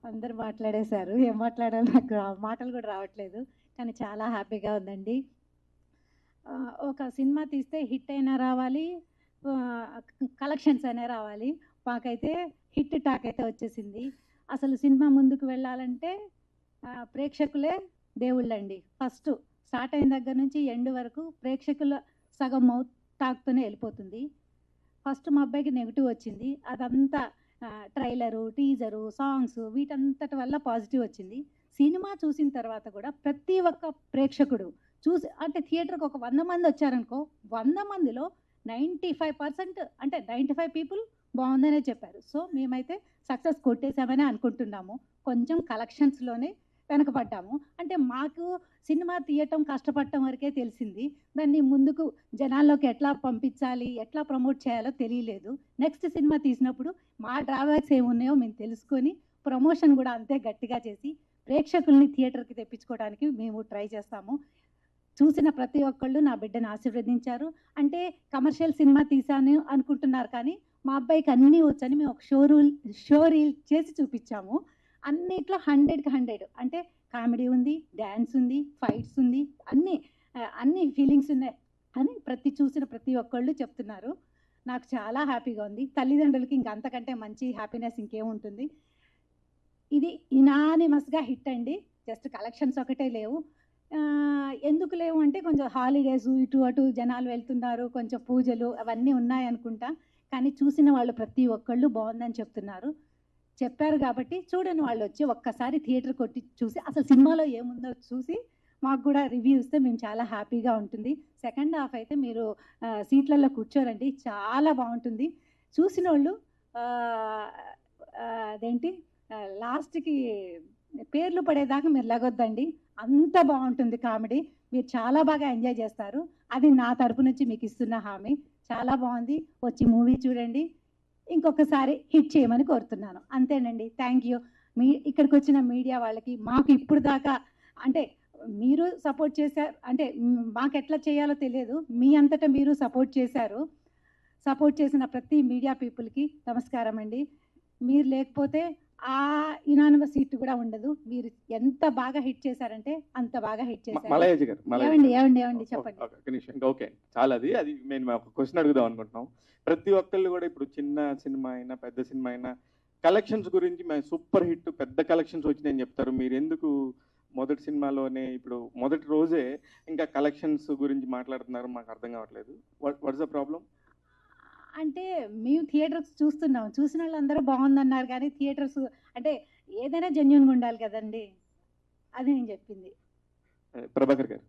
అందరూ మాట్లాడేశారు. ఏం మాట్లాడాలో నాకు మాటలు కూడా రావట్లేదు. కానీ చాలా హ్యాపీగా ఉందండి. ఒక సినిమా తీస్తే హిట్ అయినా రావాలి, కలెక్షన్స్ అయినా రావాలి. మాకైతే హిట్ టాక్ అయితే వచ్చేసింది. అసలు సినిమా ముందుకు వెళ్ళాలంటే ప్రేక్షకులే దేవుళ్ళండి. ఫస్ట్ స్టార్ట్ అయిన దగ్గర నుంచి ఎండ్ వరకు ప్రేక్షకుల సగం మౌత్ టాక్‌తోనే వెళ్ళిపోతుంది. ఫస్ట్ మా అబ్బాయికి నెగెటివ్ వచ్చింది. అదంతా ట్రైలరు, టీజరు, సాంగ్స్ వీటంతటి వల్ల పాజిటివ్ వచ్చింది. సినిమా చూసిన తర్వాత కూడా ప్రతి ఒక్క ప్రేక్షకుడు చూసి అంటే థియేటర్‌కి ఒక 100 మంది వచ్చారనుకో, 100 మందిలో 95% అంటే 95 పీపుల్ బావుందనే చెప్పారు. సో, మేమైతే సక్సెస్ కొట్టేసామనే అనుకుంటున్నాము. కొంచెం కలెక్షన్స్‌లోనే వెనకపడ్డాము. అంటే మాకు సినిమా తీయటం, కష్టపడటం వరకే తెలిసింది. దాన్ని ముందుకు జనాల్లోకి ఎట్లా పంపించాలి, ఎట్లా ప్రమోట్ చేయాలో తెలియలేదు. నెక్స్ట్ సినిమా తీసినప్పుడు మా డ్రాబ్యాక్స్ ఏమున్నాయో మేము తెలుసుకొని, ప్రమోషన్ కూడా అంతే గట్టిగా చేసి, ప్రేక్షకుల్ని థియేటర్‌కి తెప్పించుకోవడానికి మేము ట్రై చేస్తాము. చూసిన ప్రతి ఒక్కళ్ళు నా బిడ్డని ఆశీర్వదించారు. అంటే కమర్షియల్ సినిమా తీశాను అనుకుంటున్నారు కానీ, మా అబ్బాయికి అన్నీ వచ్చని మేము ఒక షో రీల్ చేసి చూపించాము. అన్నిట్లో 100కి 100 అంటే కామెడీ ఉంది, డాన్స్ ఉంది, ఫైట్స్ ఉంది, అన్ని ఫీలింగ్స్ ఉన్నాయి అని చూసిన ప్రతి ఒక్కళ్ళు చెప్తున్నారు. నాకు చాలా హ్యాపీగా ఉంది. తల్లిదండ్రులకి ఇంక అంతకంటే మంచి హ్యాపీనెస్ ఇంకేముంటుంది. ఇది యునానిమస్‌గా హిట్ అండి. జస్ట్ కలెక్షన్స్ ఒకటే లేవు. ఎందుకు లేవు అంటే కొంచెం హాలిడేసు ఇటు అటు జనాలు వెళ్తున్నారు. కొంచెం పూజలు అవన్నీ ఉన్నాయనుకుంటా. కానీ చూసిన వాళ్ళు ప్రతి ఒక్కళ్ళు బావుందని చెప్తున్నారు. చెప్పారు కాబట్టి చూడని వాళ్ళొచ్చి ఒక్కసారి థియేటర్ కొట్టి చూసి అసలు సినిమాలో ఏముందో చూసి మాకు కూడా రివ్యూ ఇస్తే మేము చాలా హ్యాపీగా ఉంటుంది. సెకండ్ హాఫ్ అయితే మీరు సీట్లలో కూర్చోరండి. చాలా బావుంటుంది. చూసినోళ్ళు అదేంటి లాస్ట్‌కి పేర్లు పడేదాకా మీరు లెగొద్దండి. అంత బావుంటుంది కామెడీ. మీరు చాలా బాగా ఎంజాయ్ చేస్తారు. అది నా తరపు నుంచి మీకు ఇస్తున్న హామీ. చాలా బావుంది. వచ్చి మూవీ చూడండి. ఇంకొకసారి హిట్ చేయమని కోరుతున్నాను. అంతేనండి. Thank you. ఇక్కడికొచ్చిన మీడియా వాళ్ళకి మాకు ఇప్పుడు దాకా అంటే మీరు సపోర్ట్ చేశారు. అంటే మాకెట్లా చేయాలో తెలియదు. మీ అంతటా మీరు సపోర్ట్ చేశారు. సపోర్ట్ చేసిన ప్రతి మీడియా పీపుల్‌కి నమస్కారం అండి. మీరు లేకపోతే యునానిమస్ హిట్ కూడా ఉండదు. మీరు ఎంత బాగా హిట్ చేశారంటే అంత బాగా హిట్ చేశారు. మలయాజీ గారు, ఏవండి చెప్పండి. ఒక నిమిషం. ఓకే. చాలా అది మేము ఒక క్వశ్చన్ అడుగుదాం అనుకుంటున్నాం. ప్రతి ఒక్కళ్ళు కూడా ఇప్పుడు చిన్న సినిమా అయినా పెద్ద సినిమా అయినా కలెక్షన్స్ గురించి మేము సూపర్ హిట్ పెద్ద కలెక్షన్స్ వచ్చినాయని చెప్తారు. మీరు ఎందుకు మొదటి సినిమాలోనే ఇప్పుడు మొదటి రోజే ఇంకా కలెక్షన్స్ గురించి మాట్లాడుతున్నారు? మాకు అర్థం కావట్లేదు. What's the problem? అంటే మేము థియేటర్స్ చూస్తున్నాం. చూసిన వాళ్ళందరూ బాగుందన్నారు కానీ థియేటర్స్ అంటే ఏదైనా జెన్యూన్‌గా ఉండాలి కదండీ! అది నేను చెప్పింది. ప్రభాకర్ గారు.